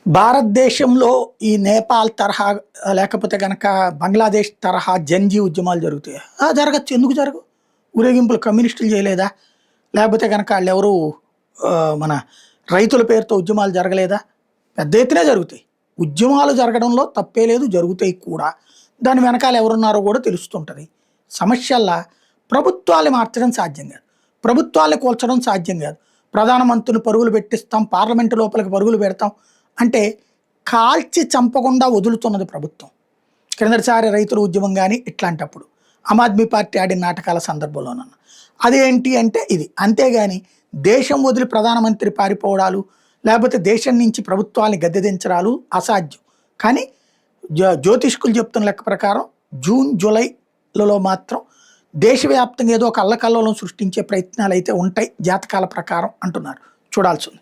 భారతదేశంలో ఈ నేపాల్ తరహా లేకపోతే గనక బంగ్లాదేశ్ తరహా జన్‌జీ ఉద్యమాలు జరుగుతాయా? జరగచ్చు. ఎందుకు జరగవు? ఊరేగింపులు కమ్యూనిస్టులు చేయలేదా? లేకపోతే గనక ఆళ్ళెవరు మన రైతుల పేరుతో ఉద్యమాలు జరగలేదా? పెద్ద ఎత్తునే జరుగుతాయి. ఉద్యమాలు జరగడంలో తప్పే లేదు. జరుగుతాయి కూడా. దాని వెనకాల ఎవరున్నారో కూడా తెలుస్తుంటది. సమస్యల్లా ప్రభుత్వాల్ని మార్చడం సాధ్యం కాదు. ప్రభుత్వాల్ని కూల్చడం సాధ్యం కాదు. ప్రధానమంత్రులు పరుగులు పెట్టిస్తాం, పార్లమెంటు లోపలికి పరుగులు పెడతాం అంటే కాల్చి చంపకుండా వదులుతున్నది ప్రభుత్వం. క్రిందటిసారి రైతుల ఉద్యమం గాని ఇట్లాంటప్పుడు. ఆమ్ ఆద్మీ పార్టీ ఆడిన నాటకాల సందర్భంలోనన్న. అదేంటి అంటే ఇది. అంతేగాని దేశం వదిలి ప్రధానమంత్రి పారిపోవడాలు, లేకపోతే దేశం నుంచి ప్రభుత్వాల్ని గద్దెదించడాలు అసాధ్యం. కానీ జ్యోతిష్కులు చెప్తున్న లెక్క ప్రకారం జూన్, జూలైలలో మాత్రం దేశవ్యాప్తంగా ఏదో ఒక అల్లకల్లోలం సృష్టించే ప్రయత్నాలు అయితే ఉంటాయి జాతకాల ప్రకారం అంటున్నారు. చూడాల్సింది.